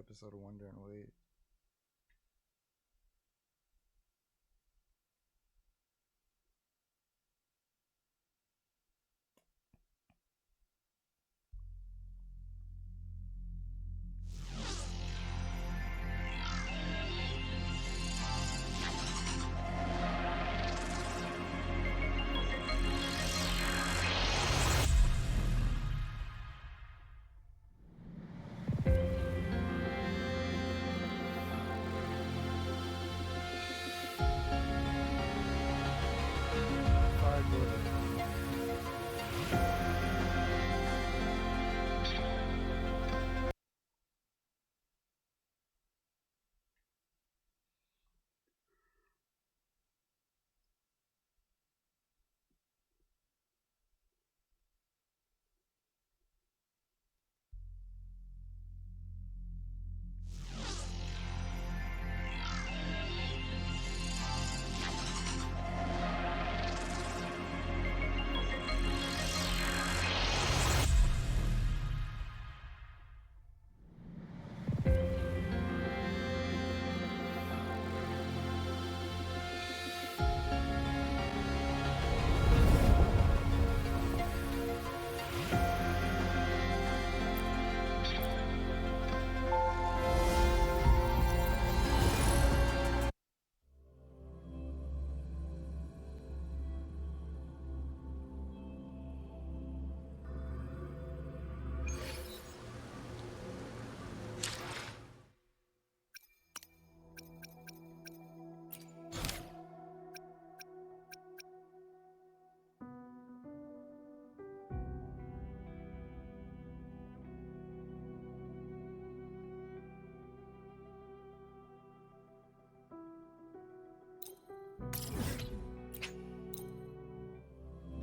episode of Wonder and Wait.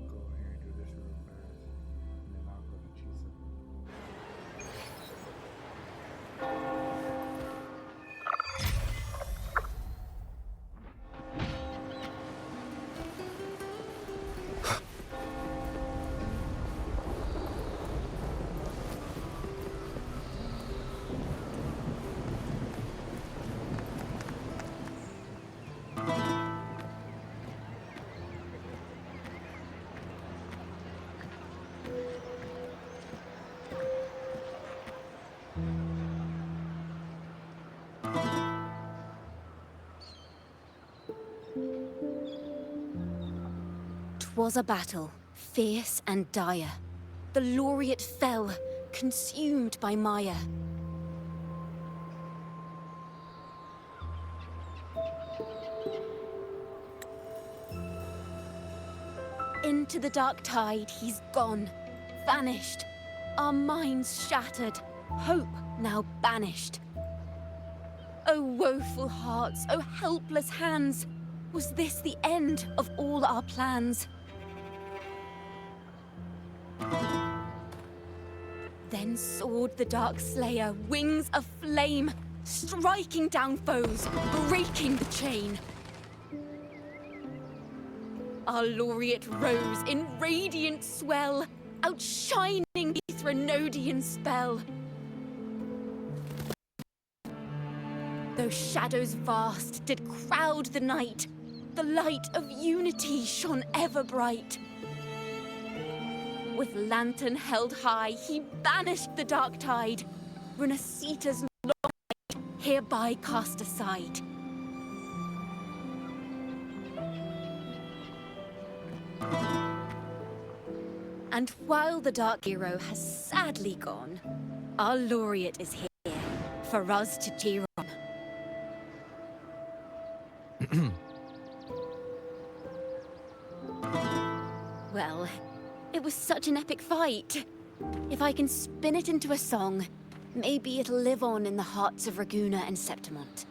Go here and do this real fast, and then I'll go to Chisa. Twas a battle, fierce and dire. The laureate fell, consumed by mire. Into the dark tide he's gone, vanished. Our minds shattered, hope now banished. O woeful hearts, O helpless hands! Was this the end of all our plans? Then soared the dark slayer, wings of flame, striking down foes, breaking the chain. Our laureate rose in radiant swell, outshining the Threnodian spell. Though shadows vast did crowd the night, the light of unity shone ever bright. With lantern held high, he banished the dark tide. Renasita's long night hereby cast aside. And while the dark hero has sadly gone, our laureate is here for us to cheer on. Well, it was such an epic fight. If I can spin it into a song, maybe it'll live on in the hearts of Raguna and Septimont.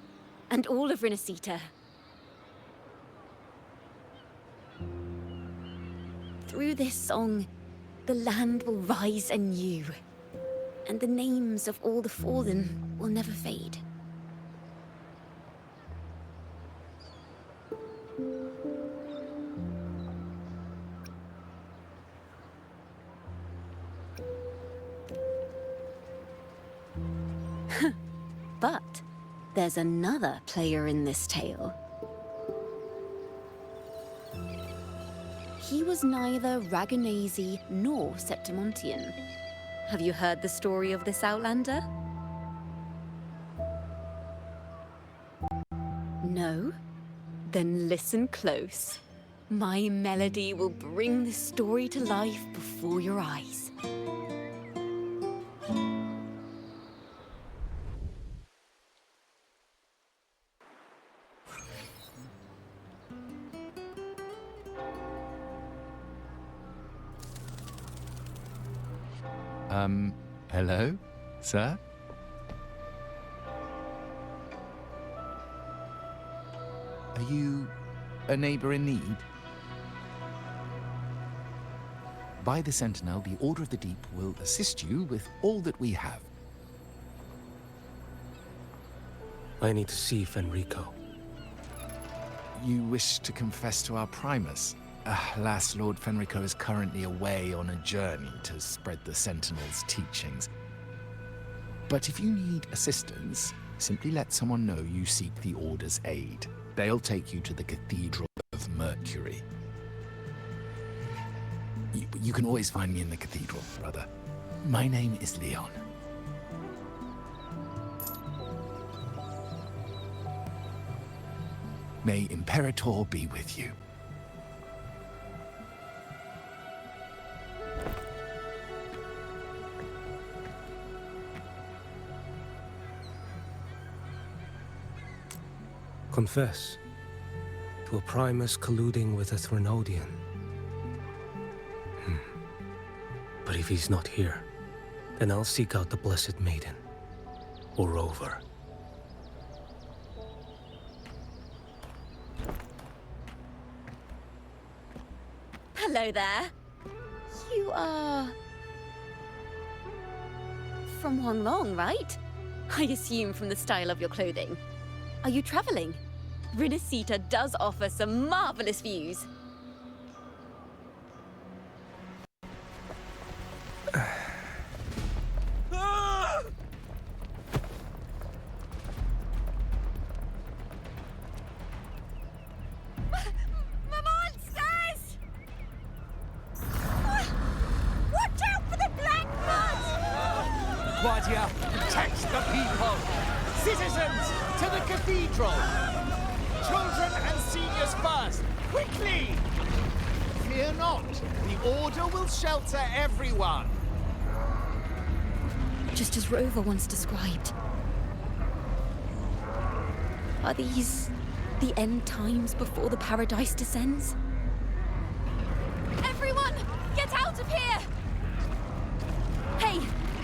And all of Renasita. Through this song, the land will rise anew. And the names of all the fallen will never fade. But there's another player in this tale. He was neither Rhagonese nor Septimontian. Have you heard the story of this outlander? No? Then listen close. My melody will bring the story to life before your eyes. Hello, sir? Are you a neighbor in need? By the Sentinel, the Order of the Deep will assist you with all that we have. I need to see Fenrico. You wish to confess to our Primus? Alas, Lord Fenrico is currently away on a journey to spread the Sentinel's teachings. But if you need assistance, simply let someone know you seek the Order's aid. They'll take you to the Cathedral of Mercury. You can always find me in the Cathedral, brother. My name is Leon. May Imperator be with you. Confess to a Primus colluding with a Threnodian. But if he's not here, then I'll seek out the Blessed Maiden, or Rover. Hello there. You are... from Huanglong, right? I assume from the style of your clothing. Are you traveling? Rinasita does offer some marvelous views. Guardia, protect the people! Citizens, to the cathedral! Children and seniors first! Quickly! Fear not, the Order will shelter everyone! Just as Rover once described. Are these the end times before the paradise descends? Everyone, get out of here! Hey!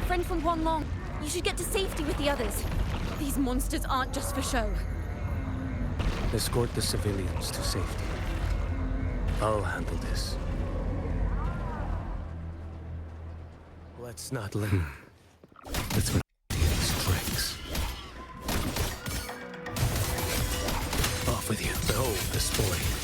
Friend from Huanglong, you should get to safety with the others. These monsters aren't just for show. Escort the civilians to safety. I'll handle this. Let's not let the Threnodian's tricks. Off with you. Behold the spoil.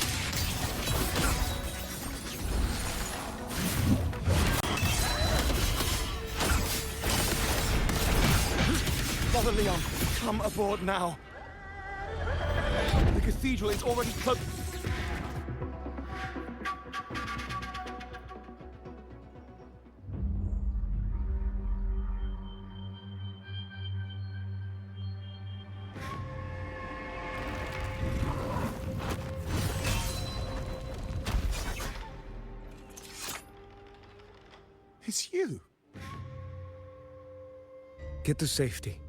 Father Leon, come aboard now. The cathedral is already closed. It's you. Get to safety.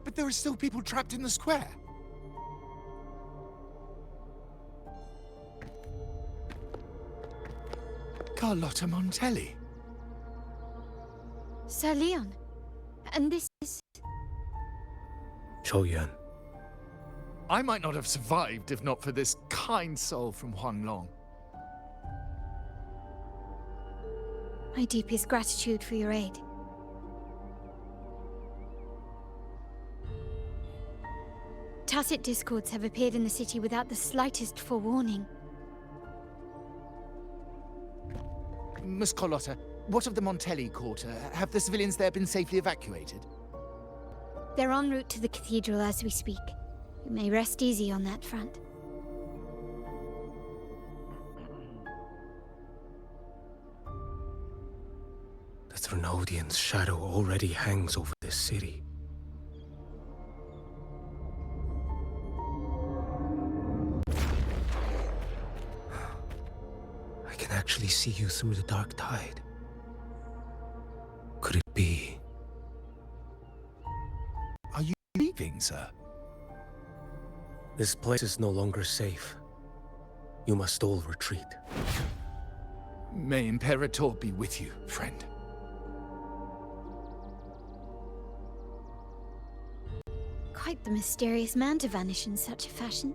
But there are still people trapped in the square. Carlotta Montelli. Sir Leon, and this is... Choyan. I might not have survived if not for this kind soul from Huanglong. My deepest gratitude for your aid. Tacit discords have appeared in the city without the slightest forewarning. Miss Carlotta, what of the Montelli quarter? Have the civilians there been safely evacuated? They're en route to the cathedral as we speak. You may rest easy on that front. The Thrunodian's shadow already hangs over this city. I can actually see you through the dark tide. Could it be? Are you leaving, sir? This place is no longer safe. You must all retreat. May Imperator be with you, friend. Quite the mysterious man to vanish in such a fashion.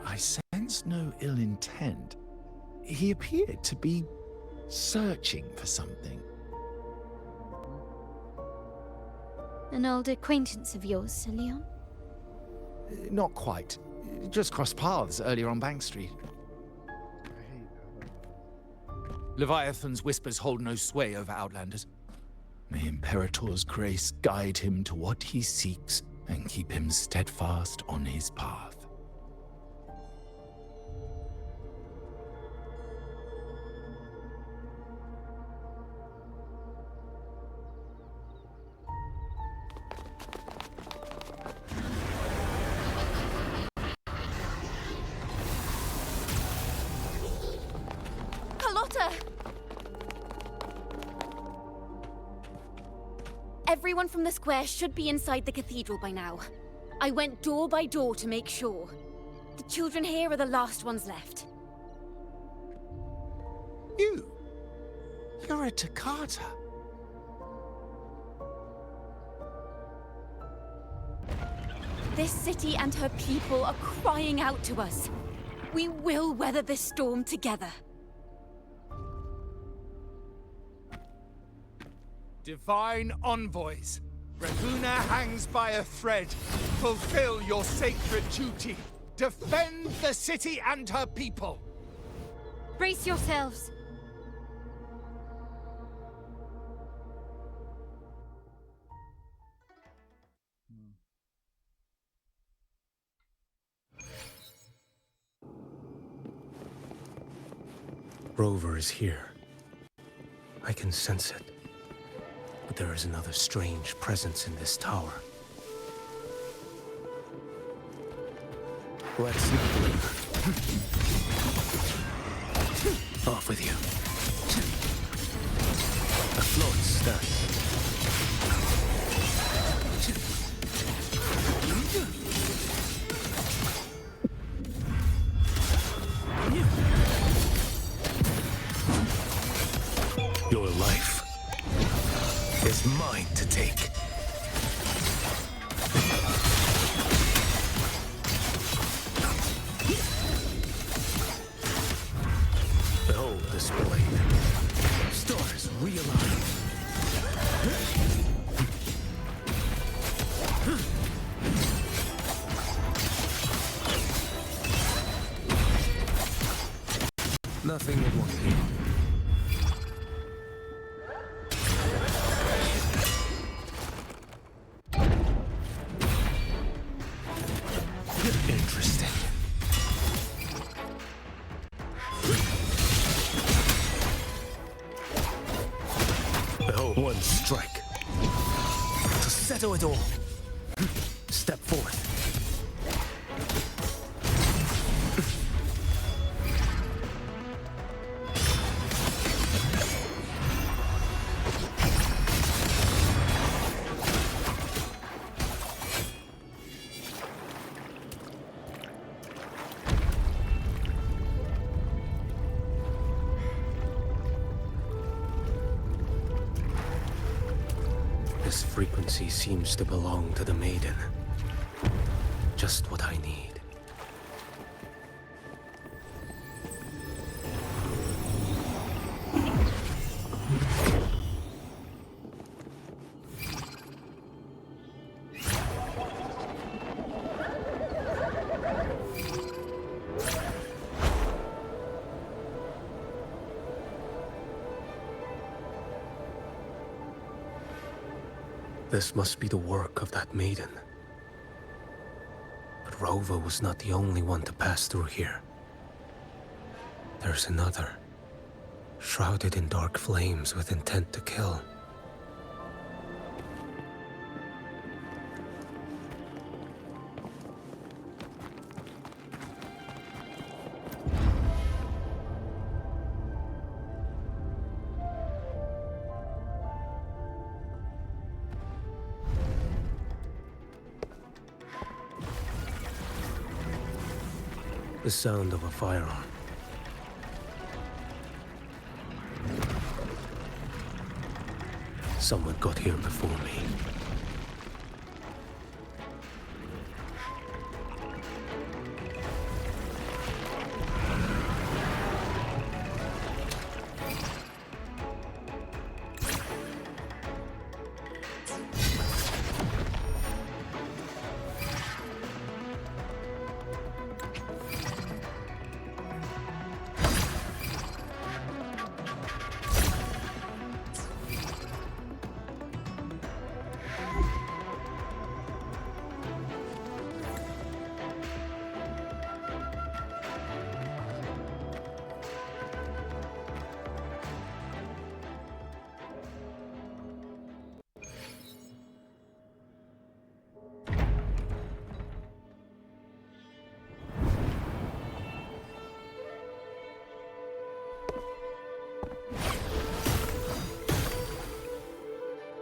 I sense no ill intent. He appeared to be searching for something. An old acquaintance of yours, Sir Leon? Not quite. Just crossed paths earlier on Bank Street. I hate Leviathan's whispers hold no sway over Outlanders. May Imperator's grace guide him to what he seeks and keep him steadfast on his path. Carlotta! Everyone from the square should be inside the cathedral by now. I went door by door to make sure. The children here are the last ones left. You're a Toccata. This city and her people are crying out to us. We will weather this storm together. Divine envoys, Ravuna hangs by a thread. Fulfill your sacred duty. Defend the city and her people. Brace yourselves! Rover is here. I can sense it. But there is another strange presence in this tower. Let's not linger. Off with you. Afloat, stand. Your life is mine to take. Behold this blade. Stars realign. Nothing it won't heal. Interesting. Behold, one strike to settle it all. Step forth. This frequency seems to belong to the maiden. Just what I need. This must be the work of that maiden. But Rova was not the only one to pass through here. There's another, shrouded in dark flames with intent to kill. The sound of a firearm. Someone got here before me.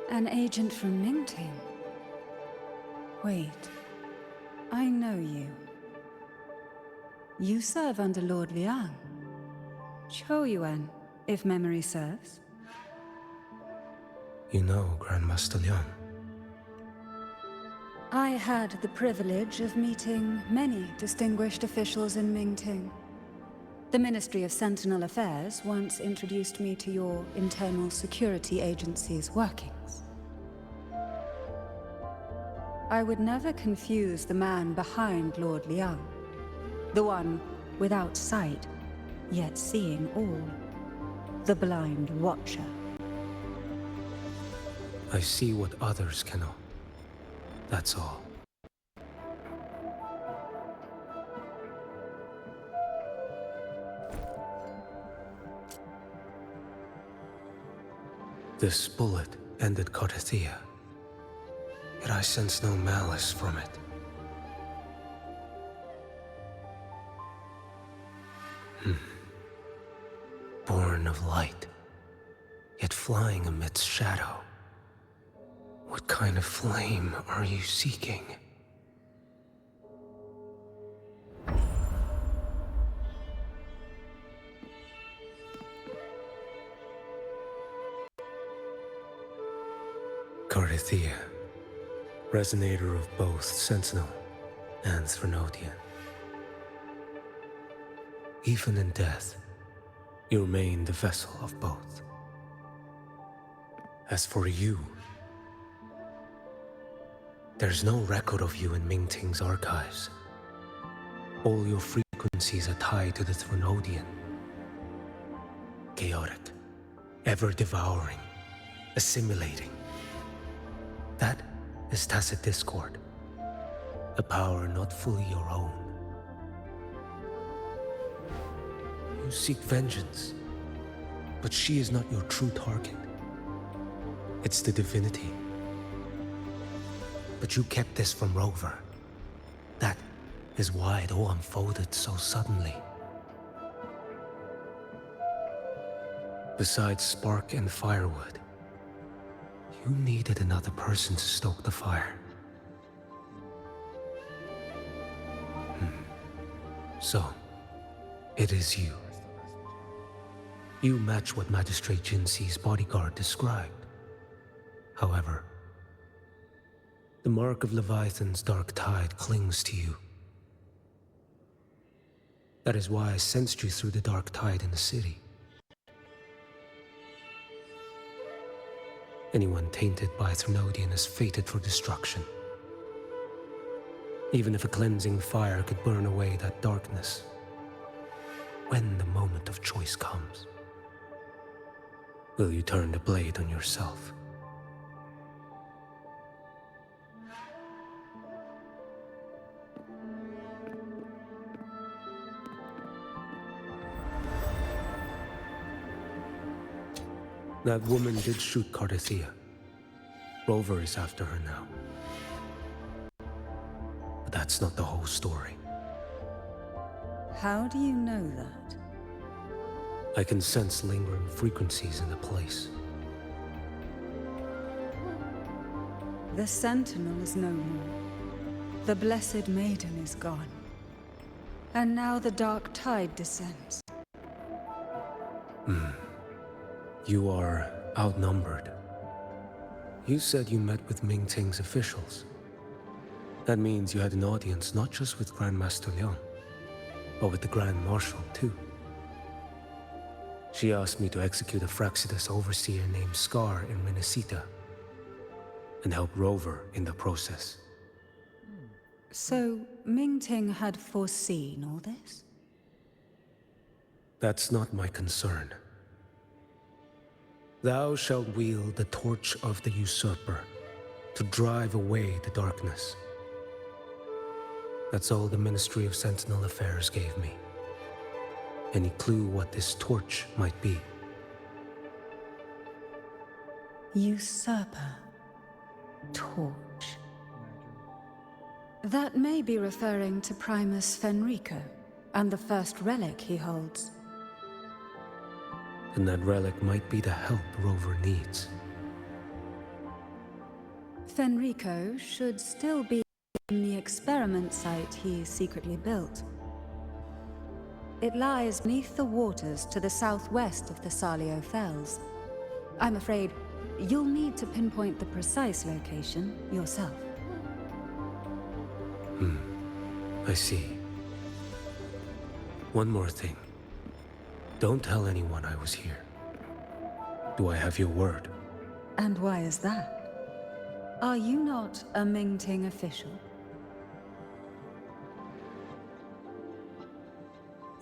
An agent from Mingting? Wait, I know you. You serve under Lord Liang. Choyuan, if memory serves. You know Grandmaster Liang. I had the privilege of meeting many distinguished officials in Mingting. The Ministry of Sentinel Affairs once introduced me to your internal security agency's workings. I would never confuse the man behind Lord Liang. The one without sight, yet seeing all. The blind watcher. I see what others cannot. That's all. This bullet ended Carthia. Yet I sense no malice from it. Born of light, yet flying amidst shadow. What kind of flame are you seeking? Carthia, resonator of both Sentinel and Threnodian. Even in death, you remain the vessel of both. As for you, there's no record of you in Mingting's archives. All your frequencies are tied to the Threnodian. Chaotic, ever-devouring, assimilating. That is tacit discord, a power not fully your own. You seek vengeance, but she is not your true target. It's the divinity. But you kept this from Rover. That is why it all unfolded so suddenly. Besides spark and firewood, you needed another person to stoke the fire. So, it is you. You match what Magistrate Jinxi's bodyguard described. However, the mark of Leviathan's dark tide clings to you. That is why I sensed you through the dark tide in the city. Anyone tainted by Threnodian is fated for destruction. Even if a cleansing fire could burn away that darkness, when the moment of choice comes, will you turn the blade on yourself? That woman did shoot Cardathia. Rover is after her now. But that's not the whole story. How do you know that? I can sense lingering frequencies in the place. The Sentinel is no more. The Blessed Maiden is gone. And now the dark tide descends. You are outnumbered. You said you met with Mingting's officials. That means you had an audience not just with Grandmaster Liang, but with the Grand Marshal too. She asked me to execute a Fraxidus overseer named Scar in Minnesota, and help Rover in the process. So, Mingting had foreseen all this? That's not my concern. Thou shalt wield the torch of the usurper to drive away the darkness. That's all the Ministry of Sentinel Affairs gave me. Any clue what this torch might be? Usurper. Torch. That may be referring to Primus Fenrico, and the first relic he holds. And that relic might be the help Rover needs. Fenrico should still be in the experiment site he secretly built. It lies beneath the waters to the southwest of the Salio Fells. I'm afraid you'll need to pinpoint the precise location yourself. I see. One more thing. Don't tell anyone I was here. Do I have your word? And why is that? Are you not a Mingting official?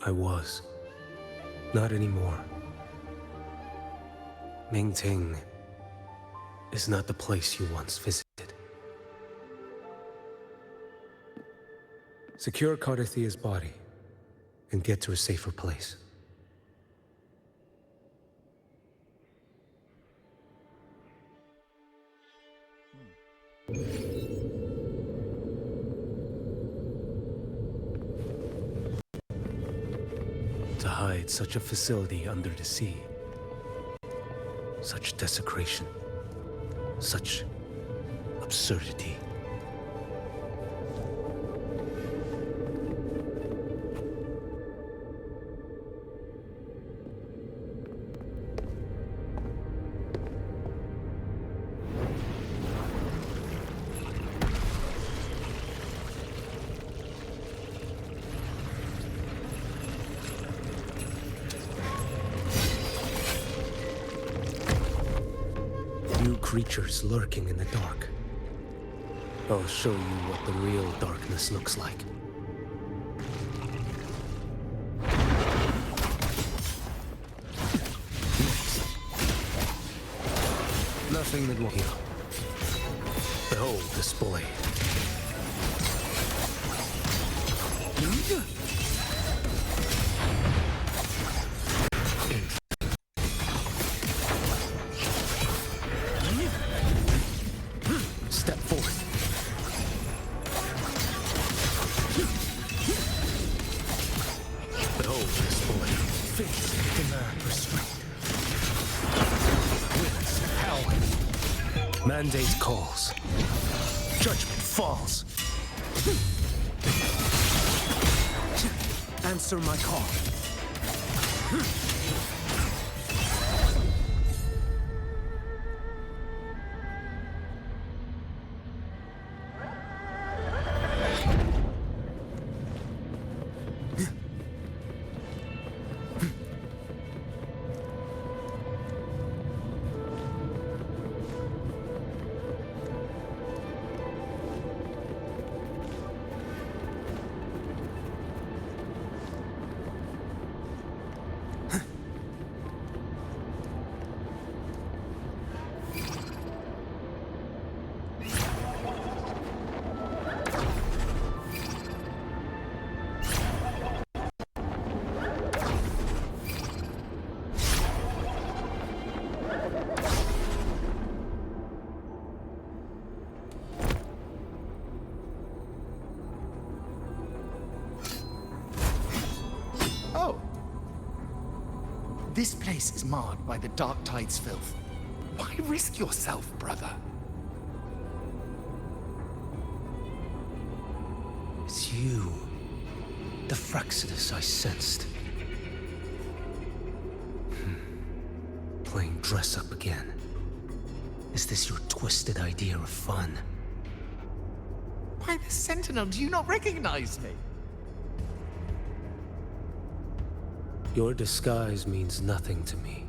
I was. Not anymore. Mingting is not the place you once visited. Secure Cardathia's body and get to a safer place. To hide such a facility under the sea. Such desecration. Such absurdity. Creatures lurking in the dark. I'll show you what the real darkness looks like. Nothing that won't heal. Behold this blade. Step forth. Behold this blade. Faith, demand, restraint. Winds, hell. Mandate calls. Judgment falls. Answer my call. This place is marred by the Dark Tide's filth. Why risk yourself, brother? It's you. The Fraxidus I sensed. Playing dress-up again. Is this your twisted idea of fun? Why, the Sentinel, do you not recognize me? Your disguise means nothing to me.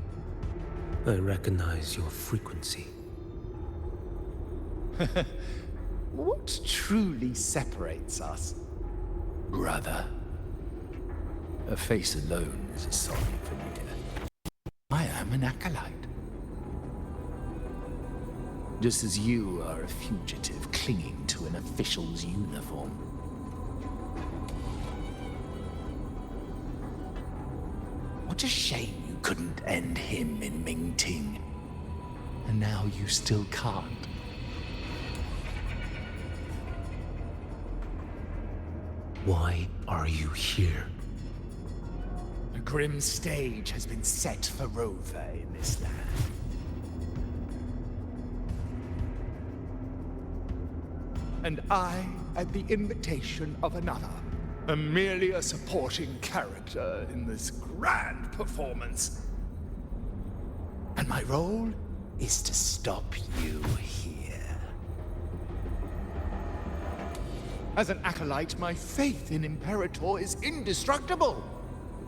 I recognize your frequency. What truly separates us, brother? A face alone is a sorry veneer. I am an acolyte. Just as you are a fugitive clinging to an official's uniform. What a shame you couldn't end him in Mingting. And now you still can't. Why are you here? A grim stage has been set for Rover in this land. And I, at the invitation of another, am merely a supporting character in this grand performance. And my role is to stop you here. As an acolyte, my faith in Imperator is indestructible,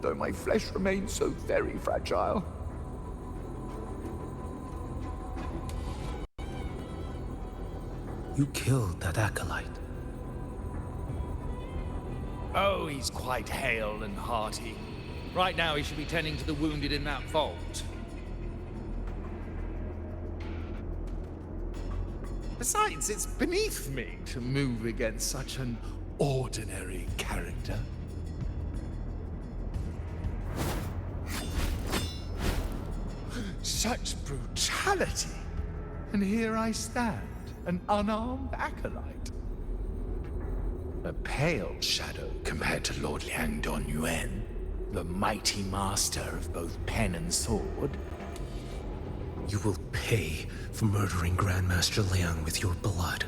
though my flesh remains so very fragile. You killed that acolyte. Oh, he's quite hale and hearty. Right now, he should be tending to the wounded in that vault. Besides, it's beneath me to move against such an ordinary character. Such brutality! And here I stand, an unarmed acolyte. A pale shadow compared to Lord Liang Donyuan, the mighty master of both pen and sword. You will pay for murdering Grandmaster Liang with your blood.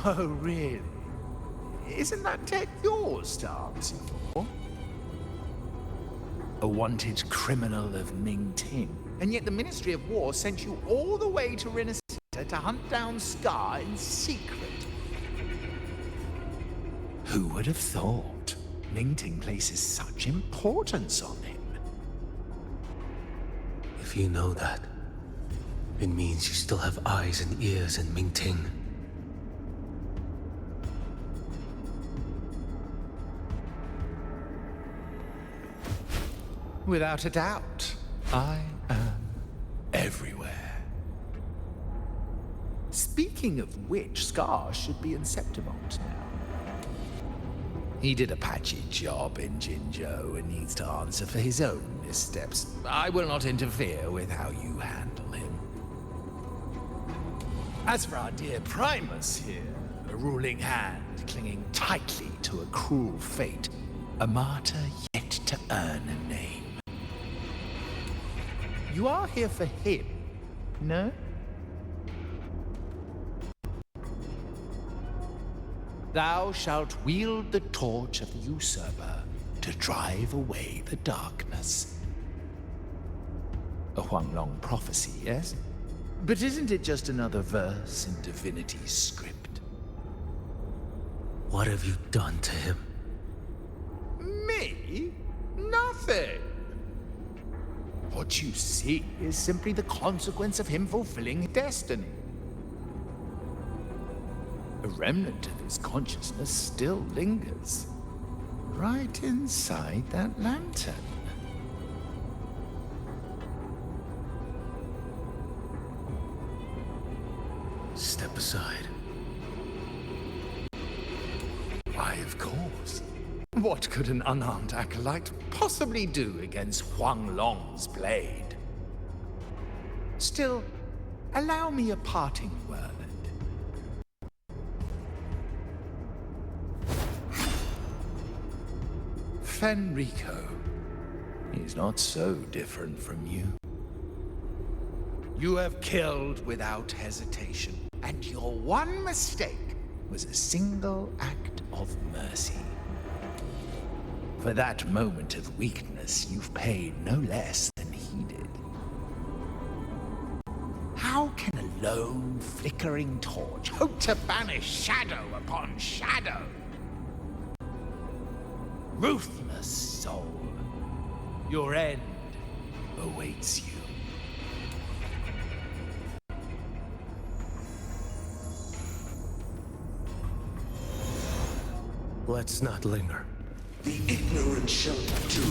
Oh, really? Isn't that tech yours to answer for? A wanted criminal of Mingting, and yet the Ministry of War sent you all the way to Renacita to hunt down Scar in secret. Who would have thought Mingting places such importance on him? If you know that, it means you still have eyes and ears in Mingting. Without a doubt, I am everywhere. Speaking of which, Scar should be in Septimont now. He did a patchy job in Jinzhou and needs to answer for his own missteps. I will not interfere with how you handle him. As for our dear Primus here, a ruling hand clinging tightly to a cruel fate, a martyr yet to earn a name. You are here for him, no? Thou shalt wield the torch of the usurper to drive away the darkness. A Huanglong prophecy, yes? But isn't it just another verse in Divinity's script? What have you done to him? Me? Nothing. What you see is simply the consequence of him fulfilling destiny. A remnant of his consciousness still lingers, right inside that lantern. Step aside. Why, of course. What could an unarmed acolyte possibly do against Huanglong's blade? Still, allow me a parting word. Fenrico, He's not so different from you. You have killed without hesitation, and your one mistake was a single act of mercy. For that moment of weakness, you've paid no less than he did. How can a lone, flickering torch hope to banish shadow upon shadow? Ruthless soul, your end awaits you. Let's not linger. The ignorant shall do.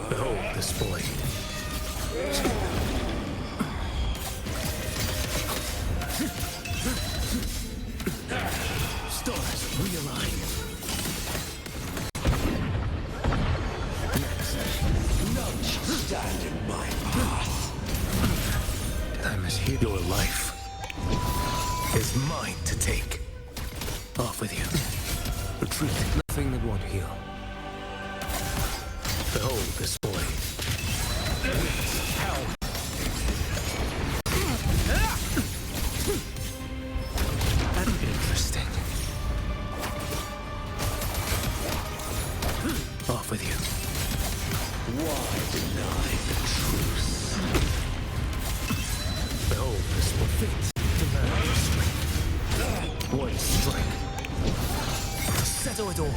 Behold this boy. Stars realign. None shall stand in my path. Time is here. Your life is mine to take. Off with you. Retreat. Nothing that won't heal. Behold this boy. Hell. That's interesting. Off with you. Why deny the truth? Behold this boy. Fate demands your strength. One strike. To settle it all.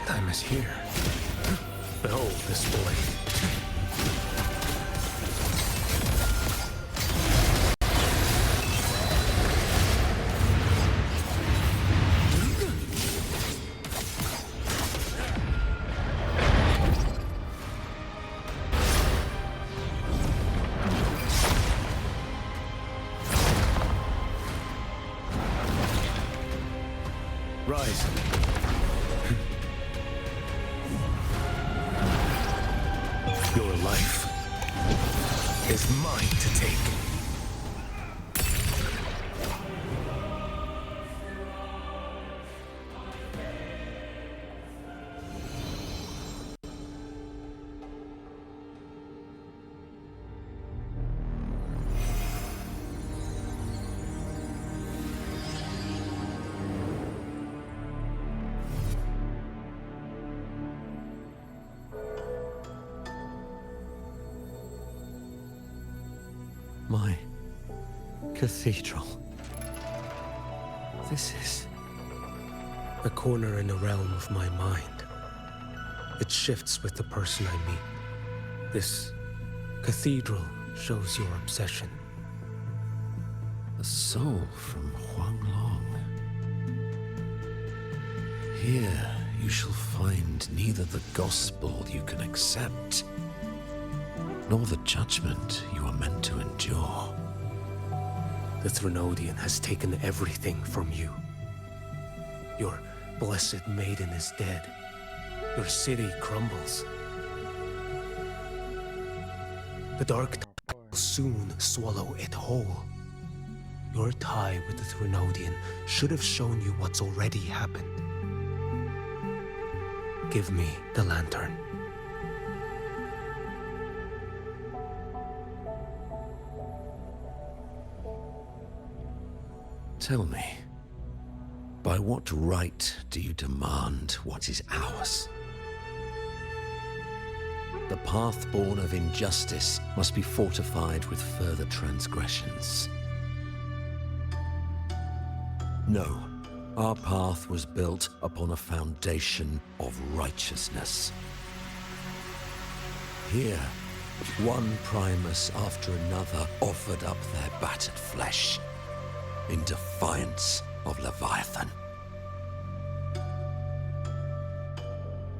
Time is here. Behold this boy. Rise. Your life is mine to take. My cathedral. This is... A corner in a realm of my mind. It shifts with the person I meet. This cathedral shows your obsession. a soul from Huanglong. Here you shall find neither the gospel you can accept, nor the judgment you are meant to endure. The Threnodian has taken everything from you. Your blessed maiden is dead. Your city crumbles. The dark will soon swallow it whole. Your tie with the Threnodian should have shown you what's already happened. Give me the lantern. Tell me, by what right do you demand what is ours? The path born of injustice must be fortified with further transgressions. No, our path was built upon a foundation of righteousness. Here, one Primus after another offered up their battered flesh in defiance of Leviathan.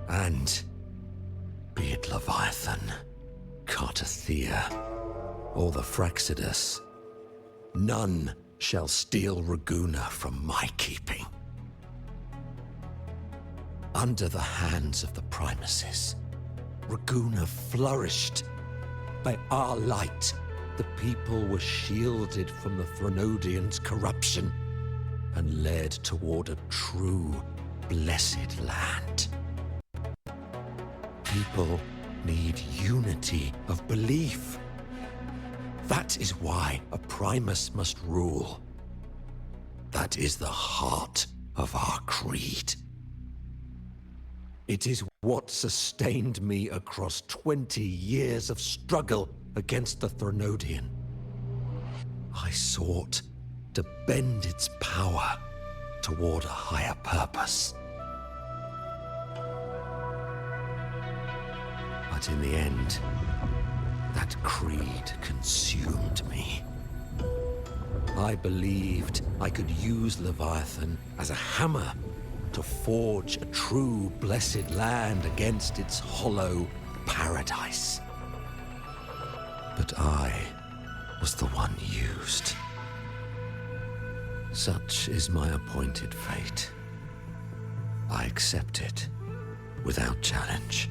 And Be it Leviathan, Cartathea, or the Fraxidus, none shall steal Raguna from my keeping. Under the hands of the Primuses, Raguna flourished. By our light, the people were shielded from the Threnodians' corruption and led toward a true, blessed land. People need unity of belief. That is why a Primus must rule. That is the heart of our creed. It is what sustained me across 20 years of struggle against the Threnodian. I sought to bend its power toward a higher purpose. But in the end, that creed consumed me. I believed I could use Leviathan as a hammer to forge a true blessed land against its hollow paradise. But I was the one used. Such is my appointed fate. I accept it without challenge.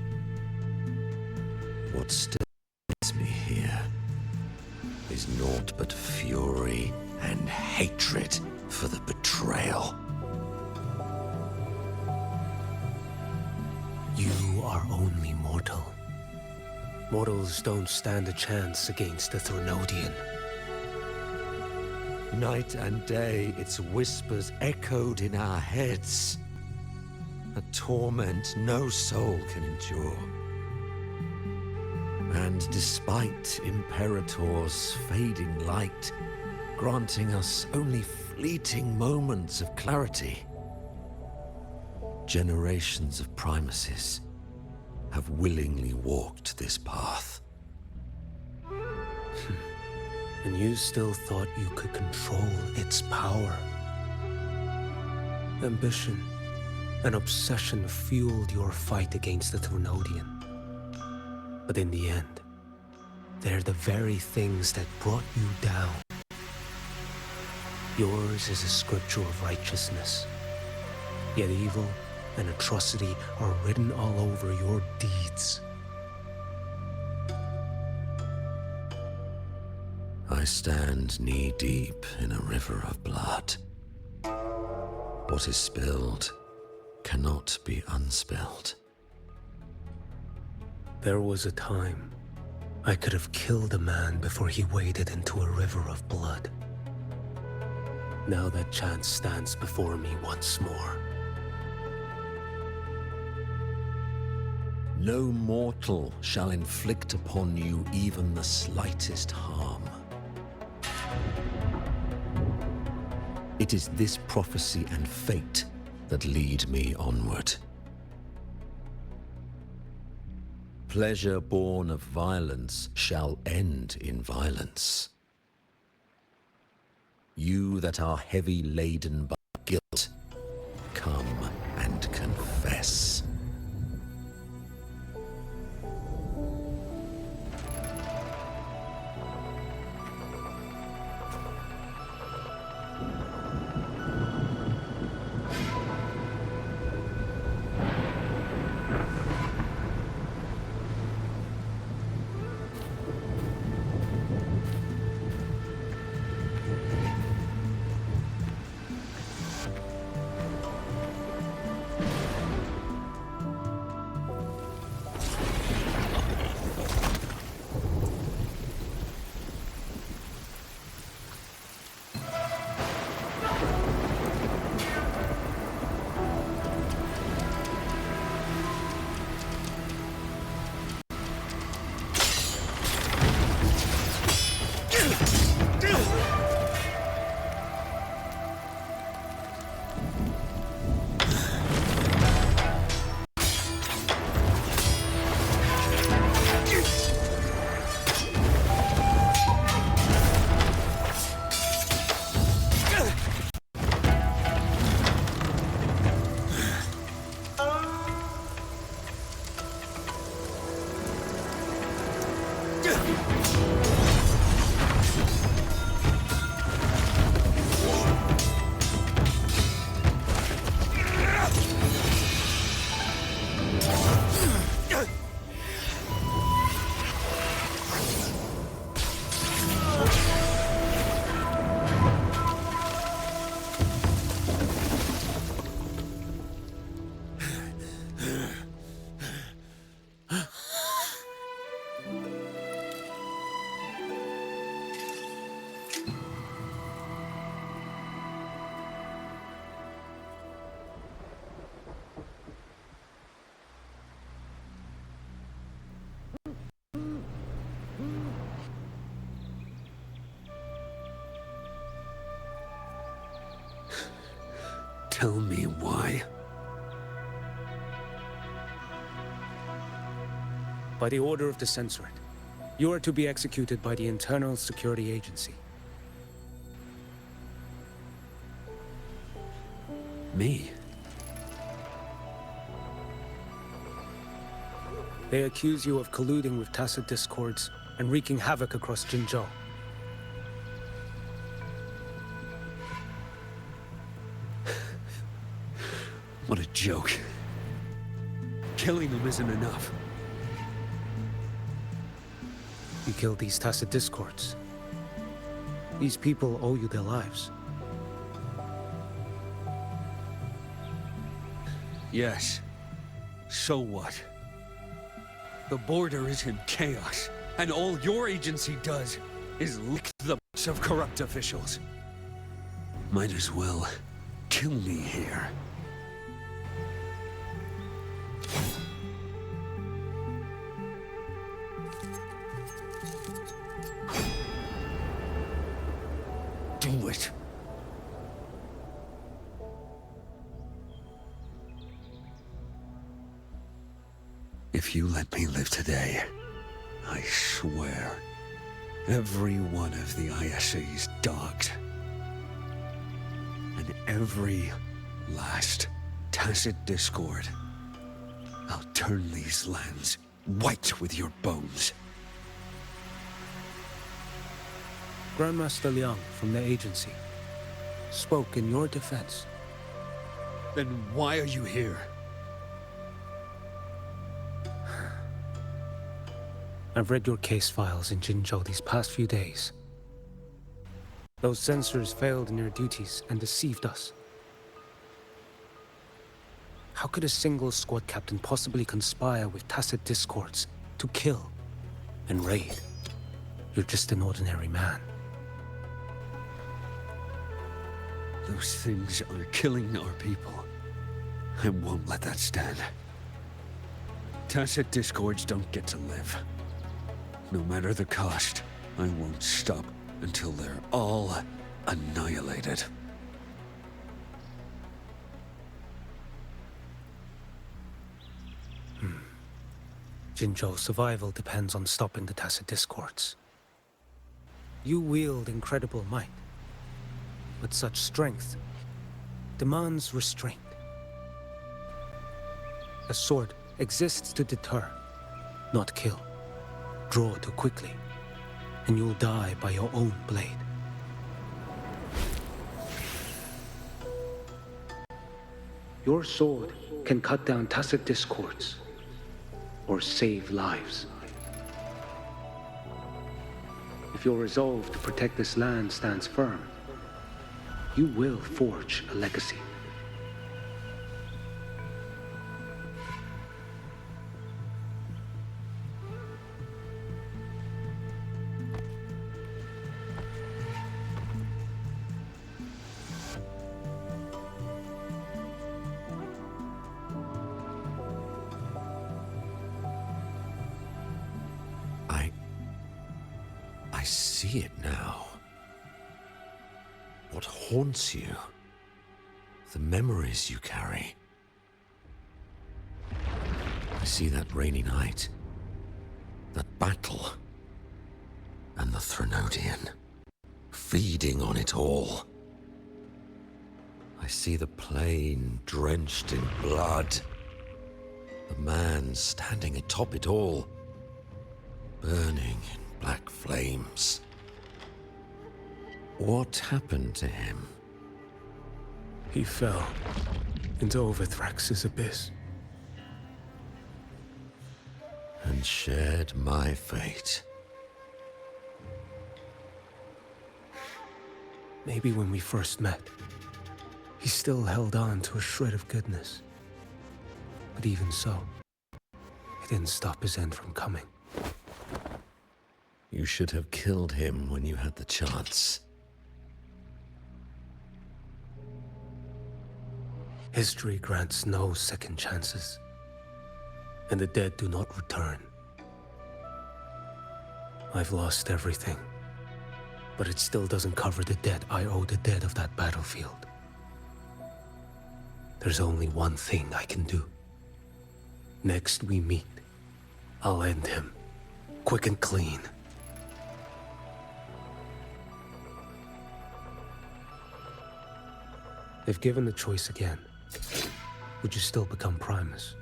What still makes me here is naught but fury and hatred for the betrayal. You are only mortal. Mortals don't stand a chance against the Threnodian. Night and day, its whispers echoed in our heads. A torment no soul can endure. And despite Imperator's fading light, granting us only fleeting moments of clarity, generations of Primuses have willingly walked this path. And you still thought you could control its power. Ambition and obsession fueled your fight against the Threnodian. But in the end, they're the very things that brought you down. Yours is a scripture of righteousness, yet evil and atrocity are written all over your deeds. I stand knee-deep in a river of blood. What is spilled cannot be unspilled. There was a time I could have killed a man before he waded into a river of blood. Now that chance stands before me once more. No mortal shall inflict upon you even the slightest harm. It is this prophecy and fate that lead me onward. Pleasure born of violence shall end in violence. You that are heavy laden by guilt, come and confess. Tell me why. By the order of the Censorate, you are to be executed by the Internal Security Agency. Me? They accuse you of colluding with tacit discords and wreaking havoc across Jinzhou. What a joke. Killing them isn't enough. You killed these tacit discords. These people owe you their lives. Yes. So what? The border is in chaos, and all your agency does is lick the butts of corrupt officials. Might as well kill me here. Do it. If you let me live today, I swear, every one of the ISA's dogged. And every last tacit discord, I'll turn these lands white with your bones. Grandmaster Liang from the agency spoke in your defense. Then why are you here? I've read your case files in Jinzhou these past few days. Those censors failed in their duties and deceived us. How could a single squad captain possibly conspire with tacit discords to kill and raid? You're just an ordinary man. Those things are killing our people. I won't let that stand. Tacit discords don't get to live. No matter the cost, I won't stop until they're all annihilated. Jinzhou's survival depends on stopping the tacit discords. You wield incredible might, but such strength demands restraint. A sword exists to deter, not kill. Draw too quickly, and you'll die by your own blade. Your sword can cut down tacit discords, or save lives. If your resolve to protect this land stands firm, you will forge a legacy. I see it now. What haunts you? The memories you carry. I see that rainy night, that battle, and the Threnodian, feeding on it all. I see the plain drenched in blood, the man standing atop it all, burning in black flames. What happened to him? He fell into Overthrax's abyss. And shared my fate. Maybe when we first met, he still held on to a shred of goodness. But even so, it didn't stop his end from coming. You should have killed him when you had the chance. History grants no second chances, and the dead do not return. I've lost everything, but it still doesn't cover the debt I owe the dead of that battlefield. there's only one thing I can do. Next we meet, I'll end him, quick and clean. If given the choice again, would you still become Primus?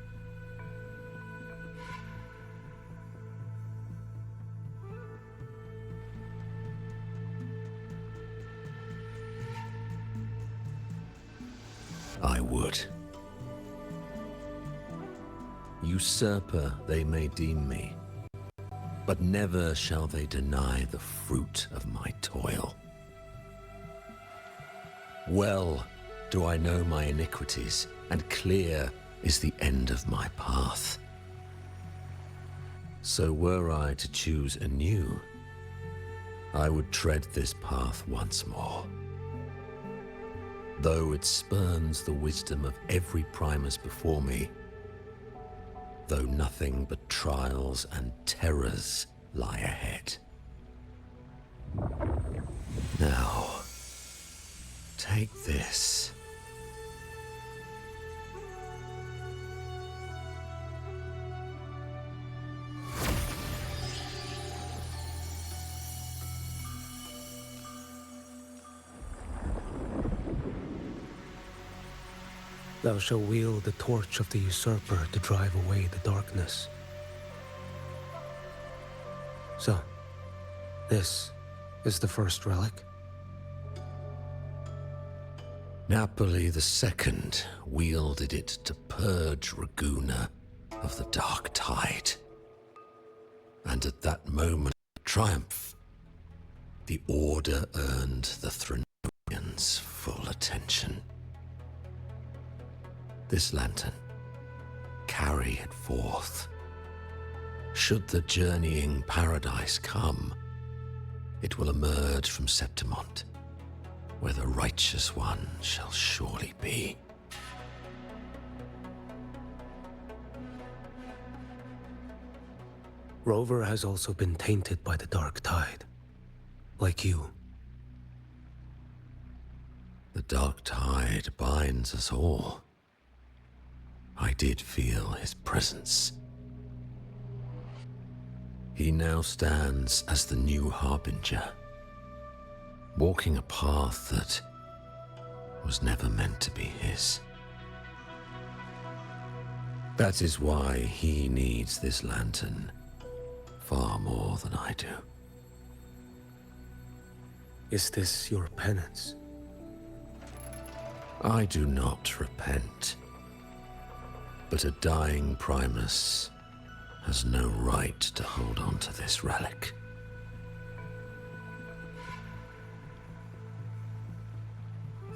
I would. Usurper they may deem me, but never shall they deny the fruit of my toil. Well do I know my iniquities, and clear is the end of my path. So were I to choose anew, I would tread this path once more. Though it spurns the wisdom of every Primus before me, though nothing but trials and terrors lie ahead. Now, take this. Thou shalt wield the torch of the usurper to drive away the darkness. So, this is the first relic? Napoli II wielded it to purge Raguna of the dark tide. And at that moment of triumph, the Order earned the Thronians full attention. This lantern, carry it forth. Should the journeying paradise come, it will emerge from Septimont, where the righteous one shall surely be. Rover has also been tainted by the dark tide, like you. The dark tide binds us all. I did feel his presence. He now stands as the new harbinger, walking a path that was never meant to be his. That is why he needs this lantern far more than I do. Is this your penance? I do not repent. But a dying Primus has no right to hold on to this relic.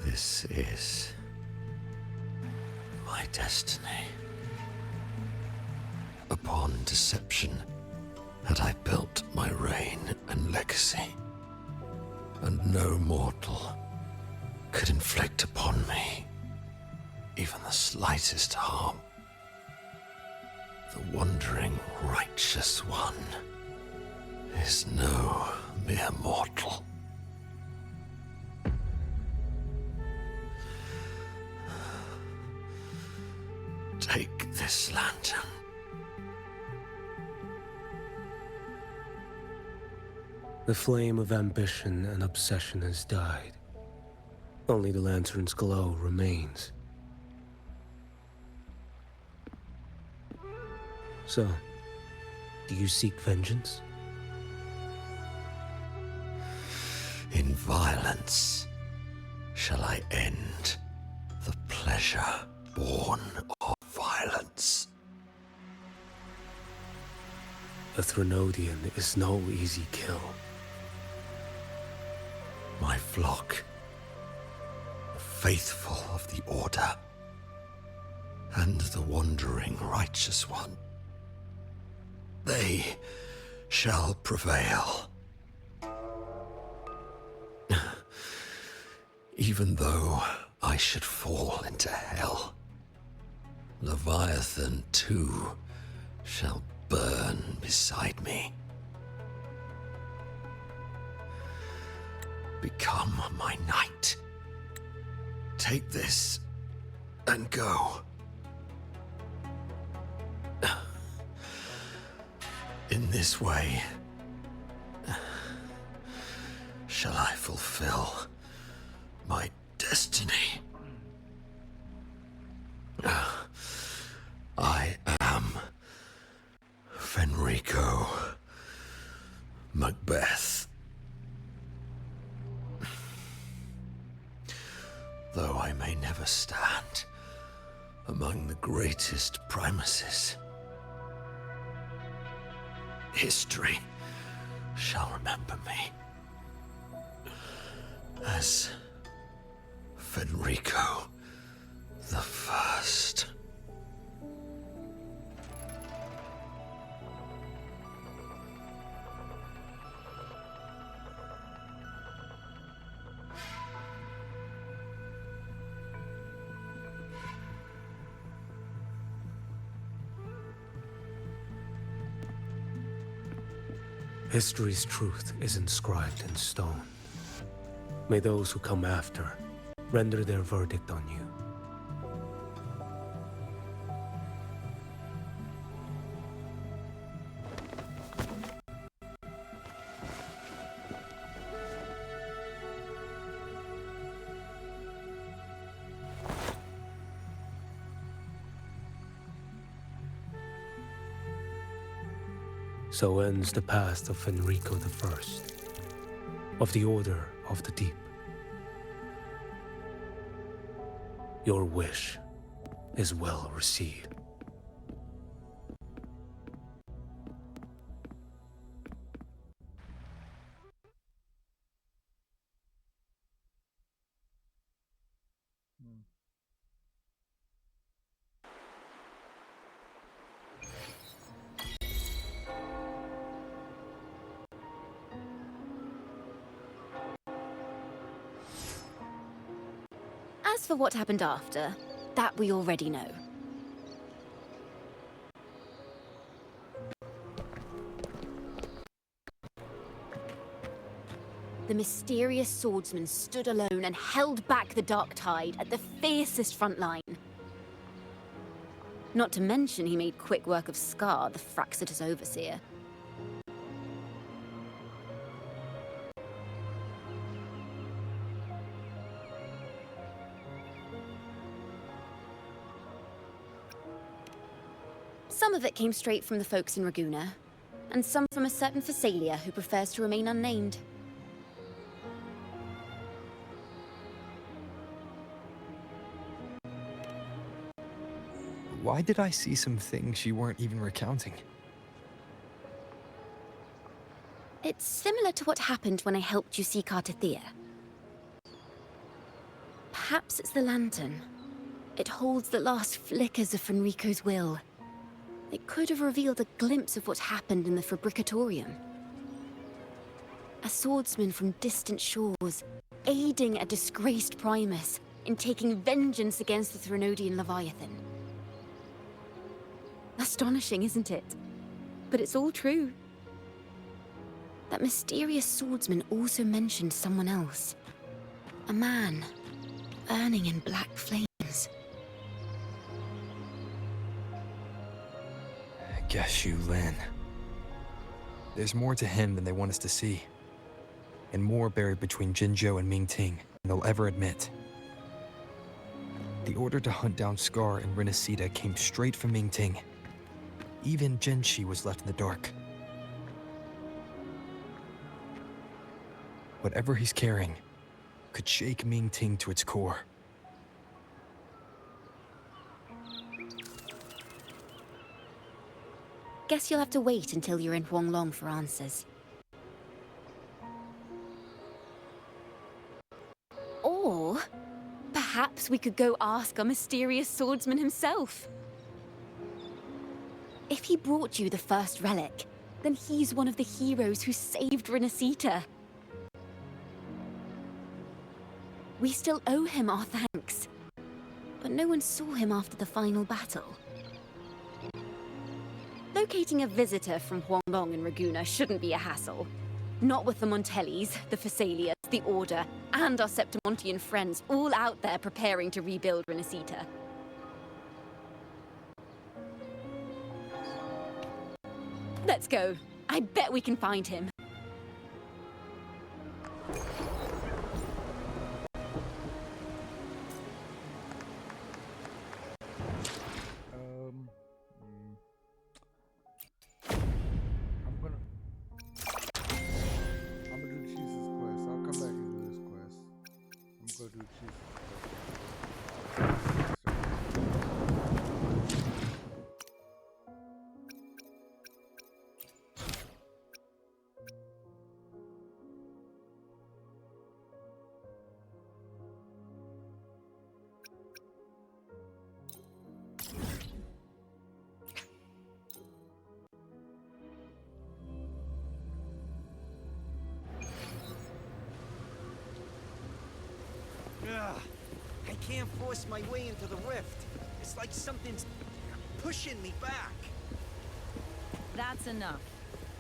This is my destiny. Upon deception had I built my reign and legacy, and no mortal could inflict upon me even the slightest harm. The wandering righteous one is no mere mortal. Take this lantern. The flame of ambition and obsession has died. Only the lantern's glow remains. So, do you seek vengeance? In violence shall I end the pleasure born of violence. A Threnodian is no easy kill. My flock, the faithful of the Order, and the wandering righteous one, they shall prevail. Even though I should fall into hell, Leviathan too shall burn beside me. Become my knight. Take this and go. In this way, shall I fulfill my destiny. I am Fenrico Macbeth. Though I may never stand among the greatest primuses, history shall remember me as Fenrico the First. History's truth is inscribed in stone. May those who come after render their verdict on you. So ends the past of Fenrico the First, of the Order of the Deep. Your wish is well received. As for what happened after, that we already know. The mysterious swordsman stood alone and held back the Dark Tide at the fiercest front line. Not to mention he made quick work of Scar, the Fraxitous overseer. Some of it came straight from the folks in Raguna, and some from a certain Phasalia who prefers to remain unnamed. Why did I see some things you weren't even recounting? It's similar to what happened when I helped you seek Artathea. Perhaps it's the lantern. It holds the last flickers of Fenrico's will. It could have revealed a glimpse of what happened in the Fabricatorium. A swordsman from distant shores, aiding a disgraced Primus in taking vengeance against the Threnodian Leviathan. Astonishing, isn't it? But it's all true. That mysterious swordsman also mentioned someone else. A man, burning in black flames. Guess you, Lin. There's more to him than they want us to see. And more buried between Jinzhou and Mingting than they'll ever admit. The order to hunt down Scar and Renacita came straight from Mingting. Even Jinshi was left in the dark. Whatever he's carrying could shake Mingting to its core. Guess you'll have to wait until you're in Huanglong for answers. Or perhaps we could go ask our mysterious swordsman himself. If he brought you the first relic, then he's one of the heroes who saved Renacita. We still owe him our thanks, but no one saw him after the final battle. Locating a visitor from Huanglong and Raguna shouldn't be a hassle. Not with the Montellis, the Phasalias, the Order, and our Septimontian friends all out there preparing to rebuild Renacita. Let's go. I bet we can find him. I'm gonna do Jesus quest. I'll come back and do this quest. I'm gonna do Jesus quest. Ugh, I can't force my way into the rift. It's like something's pushing me back. That's enough.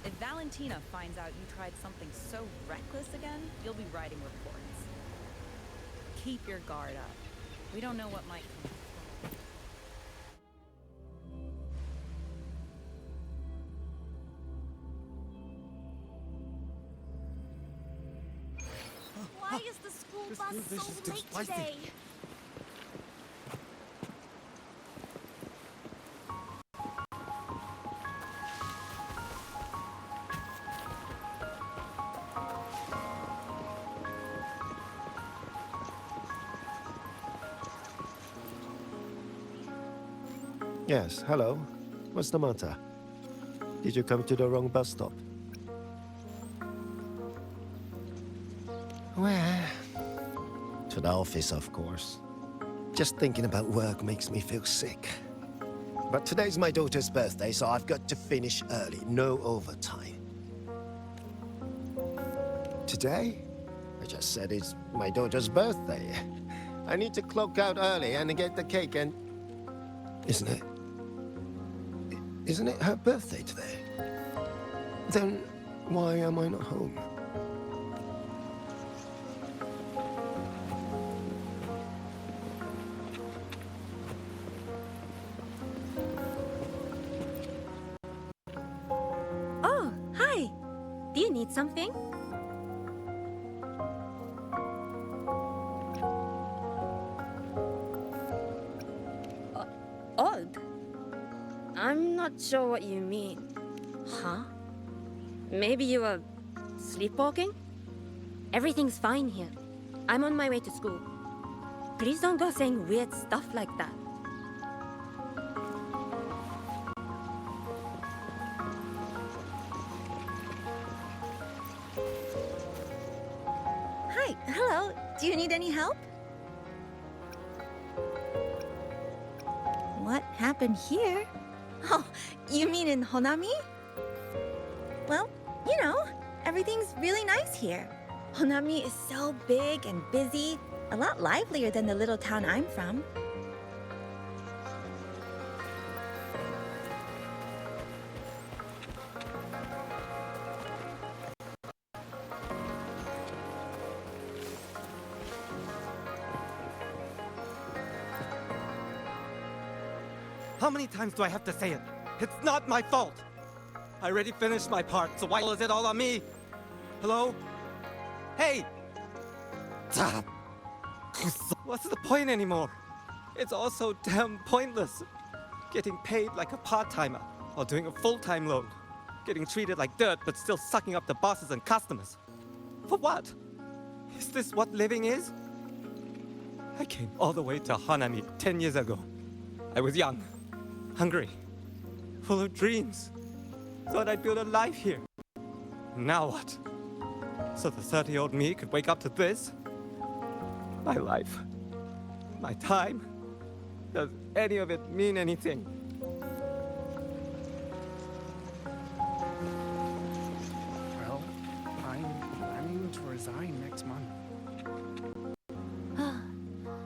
If Valentina finds out you tried something so reckless again, you'll be writing reports. Keep your guard up. We don't know what might come. Why is the school bus so late today? Yes, hello. What's the matter? Did you come to the wrong bus stop? Where? To the office, of course. Just thinking about work makes me feel sick. But today's my daughter's birthday, so I've got to finish early. No overtime. Today? I just said it's my daughter's birthday. I need to clock out early and get the cake and... Isn't it her birthday today? Then why am I not home? Oh, hi. Do you need something? Odd. I'm not sure what you mean. Huh? Maybe you were sleepwalking? Everything's fine here. I'm on my way to school. Please don't go saying weird stuff like that. Hi, hello. Do you need any help? What happened here? Oh, you mean in Honami? Well, you know, everything's really nice here. Honami is so big and busy, a lot livelier than the little town I'm from. How many times do I have to say it? It's not my fault! I already finished my part, so why is it all on me? Hello? Hey! What's the point anymore? It's all so damn pointless. Getting paid like a part-timer, or doing a full-time loan. Getting treated like dirt, but still sucking up the bosses and customers. For what? Is this what living is? I came all the way to Hanami 10 years ago. I was young, hungry, full of dreams. Thought I'd build a life here. Now what? So the 30-year-old me could wake up to this? My life, my time, does any of it mean anything? Well, I'm planning to resign next month.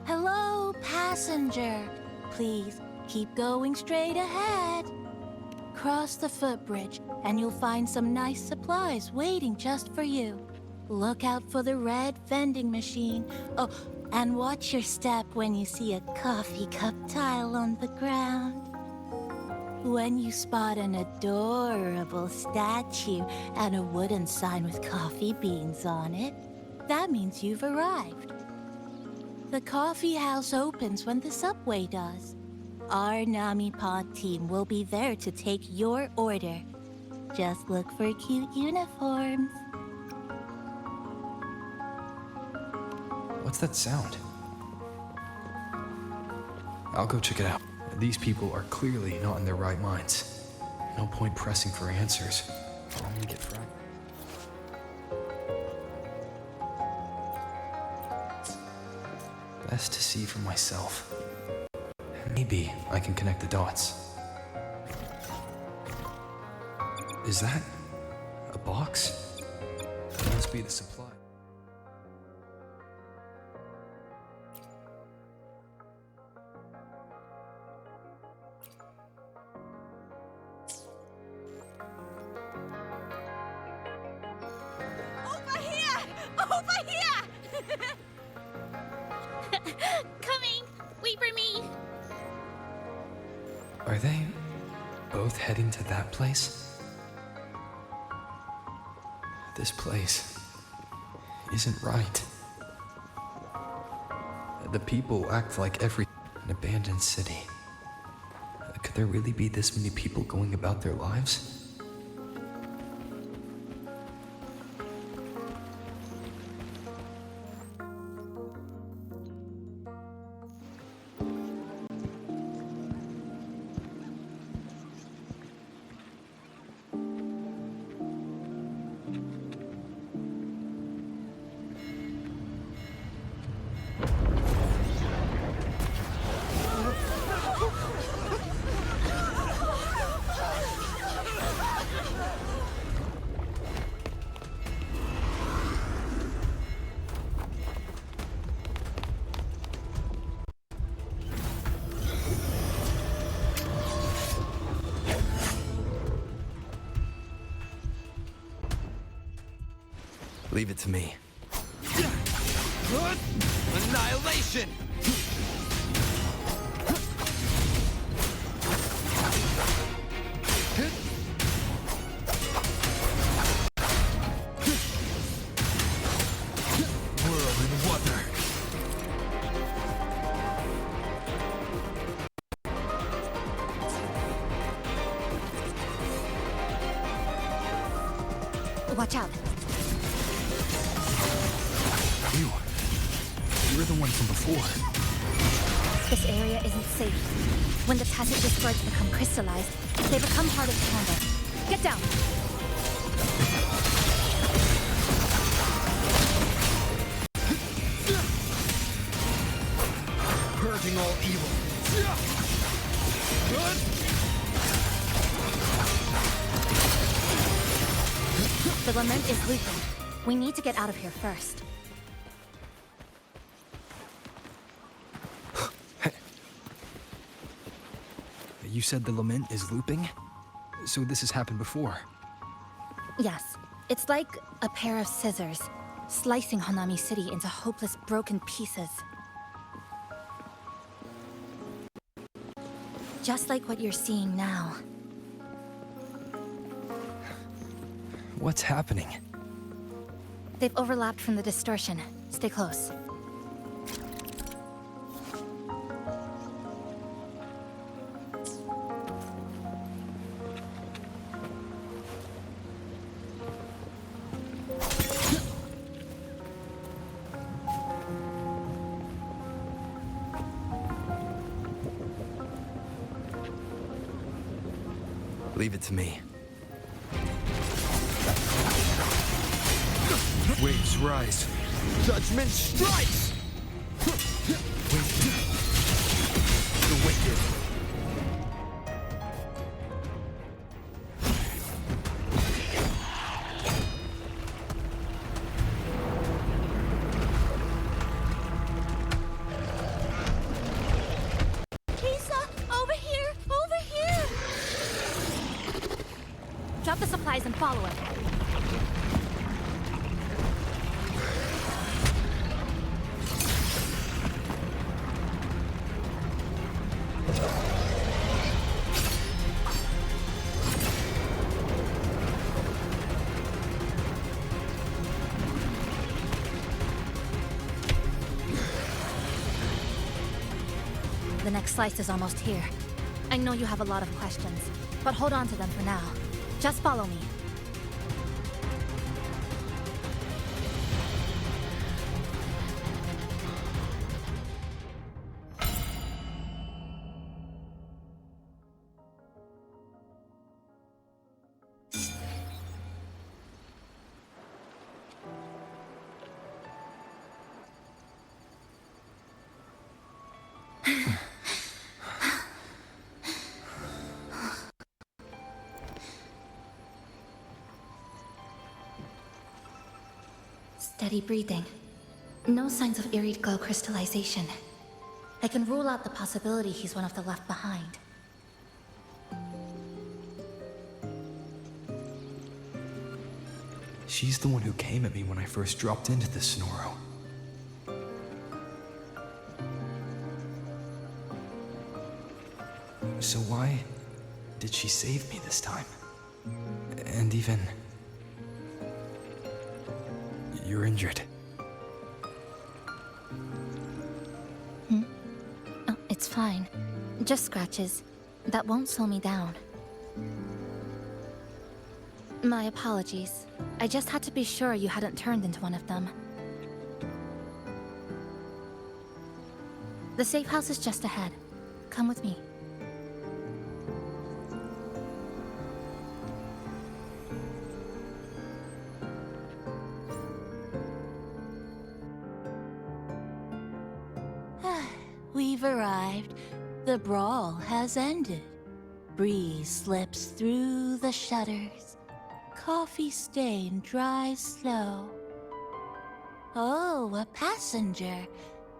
Hello, passenger. Please keep going straight ahead. Cross the footbridge, and you'll find some nice supplies waiting just for you. Look out for the red vending machine. Oh, and watch your step when you see a coffee cup tile on the ground. When you spot an adorable statue and a wooden sign with coffee beans on it, that means you've arrived. The coffee house opens when the subway does. Our Nami Pod team will be there to take your order. Just look for cute uniforms. What's that sound? I'll go check it out. These people are clearly not in their right minds. No point pressing for answers. I'll only get fragmented. Best to see for myself. Maybe I can connect the dots. Is that a box? It must be the supply. Over here! Over here! Coming! Wait for me! Are they both heading to that place? This place isn't right. The people act like an abandoned city. Could there really be this many people going about their lives? Leave it to me. Annihilation! World in water. Watch out. You're the one from before. This area isn't safe. When the tacit discords become crystallized, they become part of the candle. Get down! Purging all evil. The lament is looping. We need to get out of here first. You said the lament is looping? So this has happened before? Yes. It's like a pair of scissors, slicing Hanami City into hopeless broken pieces. Just like what you're seeing now. What's happening? They've overlapped from the distortion. Stay close. Leave it to me. Waves rise. Judgment strikes! The wicked. Drop the supplies and follow it. The next slice is almost here. I know you have a lot of questions, but hold on to them for now. Just follow me. Steady breathing. No signs of eerie glow crystallization. I can rule out the possibility he's one of the left behind. She's the one who came at me when I first dropped into the Sonoro. So why did she save me this time? And even... You're injured. Oh, it's fine. Just scratches. That won't slow me down. My apologies. I just had to be sure you hadn't turned into one of them. The safe house is just ahead. Come with me. We've arrived. The brawl has ended. Breeze slips through the shutters. Coffee stain dries slow. Oh, a passenger.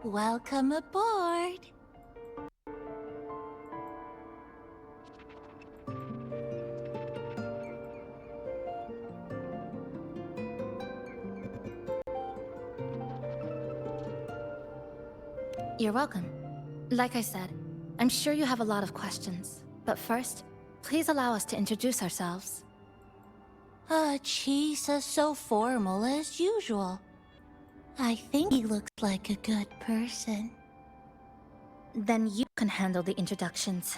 Welcome aboard. You're welcome. Like I said, I'm sure you have a lot of questions. But first, please allow us to introduce ourselves. Chisa so formal as usual. I think he looks like a good person. Then you can handle the introductions.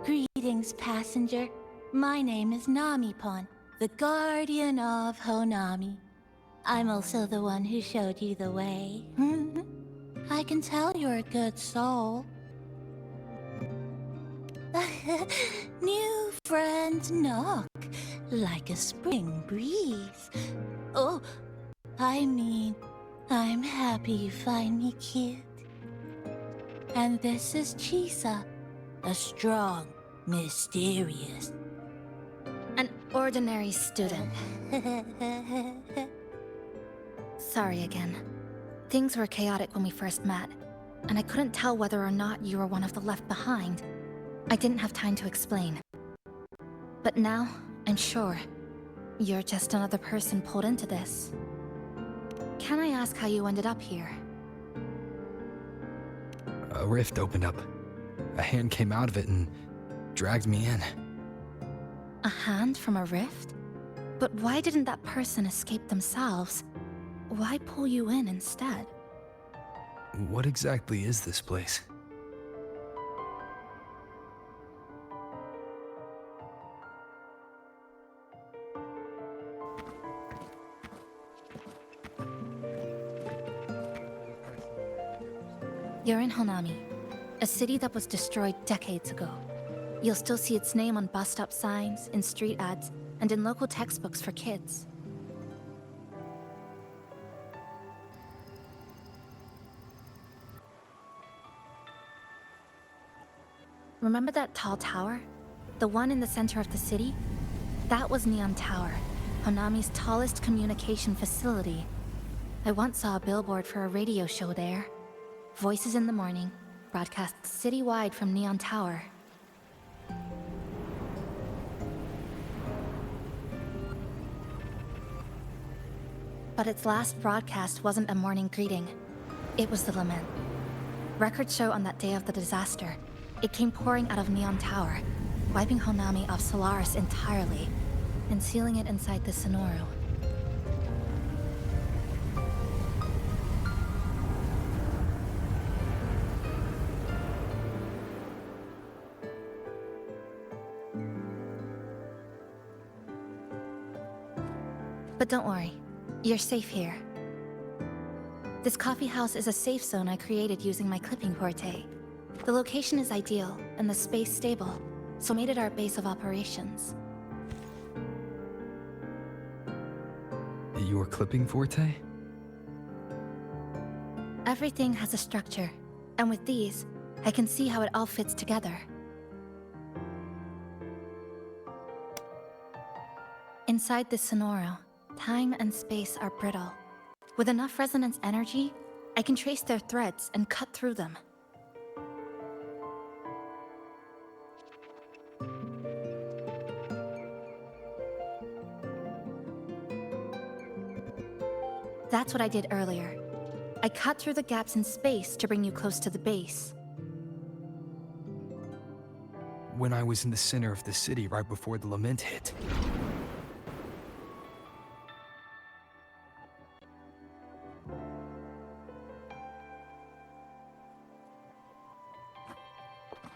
Greetings, passenger. My name is Namipon, the guardian of Honami. I'm also the one who showed you the way. I can tell you're a good soul. New friends knock like a spring breeze. Oh, I mean, I'm happy you find me cute. And this is Chisa, a strong, mysterious... An ordinary student. Sorry again. Things were chaotic when we first met, and I couldn't tell whether or not you were one of the left behind. I didn't have time to explain. But now, I'm sure. You're just another person pulled into this. Can I ask how you ended up here? A rift opened up. A hand came out of it and dragged me in. A hand from a rift? But why didn't that person escape themselves? Why pull you in instead? What exactly is this place? You're in Honami, a city that was destroyed decades ago. You'll still see its name on bus stop signs, in street ads, and in local textbooks for kids. Remember that tall tower? The one in the center of the city? That was Neon Tower, Honami's tallest communication facility. I once saw a billboard for a radio show there. Voices in the morning, broadcast citywide from Neon Tower. But its last broadcast wasn't a morning greeting. It was the lament. Records show on that day of the disaster, it came pouring out of Neon Tower, wiping Honami off Solaris entirely, and sealing it inside the Sonoro. But don't worry, you're safe here. This coffee house is a safe zone I created using my clipping forte. The location is ideal and the space stable, so made it our base of operations. Your clipping forte? Everything has a structure, and with these, I can see how it all fits together. Inside this sonoro, time and space are brittle. With enough resonance energy, I can trace their threads and cut through them. That's what I did earlier. I cut through the gaps in space to bring you close to the base. When I was in the center of the city right before the lament hit.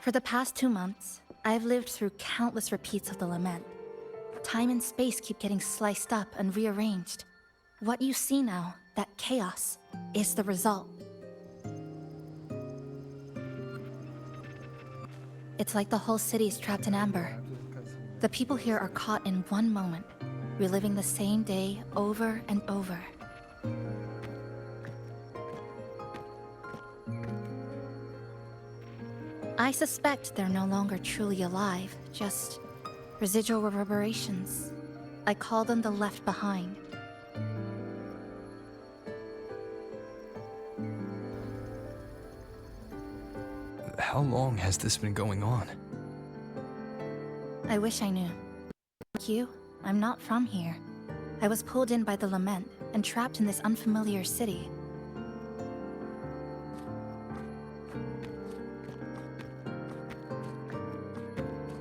For the past 2 months, I've lived through countless repeats of the lament. Time and space keep getting sliced up and rearranged. What you see now, that chaos, is the result. It's like the whole city's trapped in amber. The people here are caught in one moment, reliving the same day over and over. I suspect they're no longer truly alive, just residual reverberations. I call them the left behind. How long has this been going on? I wish I knew. Like you, I'm not from here. I was pulled in by the lament and trapped in this unfamiliar city.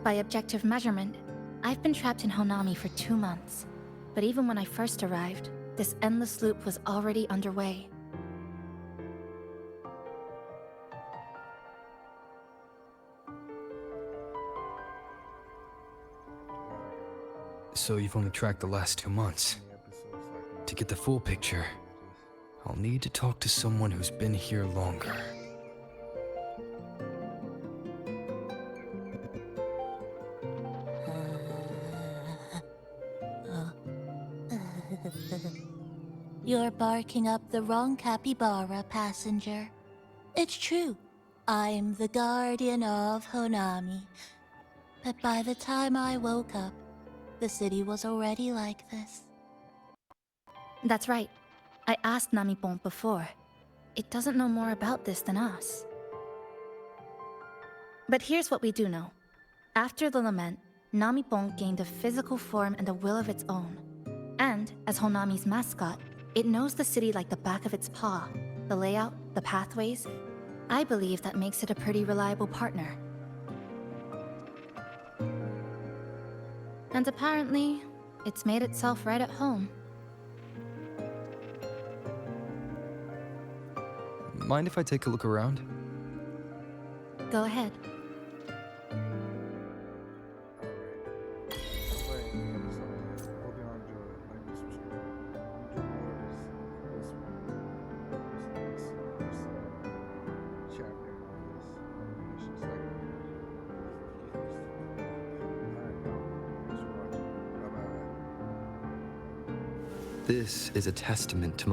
By objective measurement, I've been trapped in Honami for 2 months. But even when I first arrived, this endless loop was already underway. So you've only tracked the last 2 months. To get the full picture, I'll need to talk to someone who's been here longer. You're barking up the wrong capybara, passenger. It's true. I'm the guardian of Honami. But by the time I woke up, the city was already like this. That's right. I asked Namipon before. It doesn't know more about this than us. But here's what we do know. After the lament, Namipon gained a physical form and a will of its own. And, as Honami's mascot, it knows the city like the back of its paw. The layout, the pathways. I believe that makes it a pretty reliable partner. And apparently, it's made itself right at home. Mind if I take a look around? Go ahead. This is a testament to my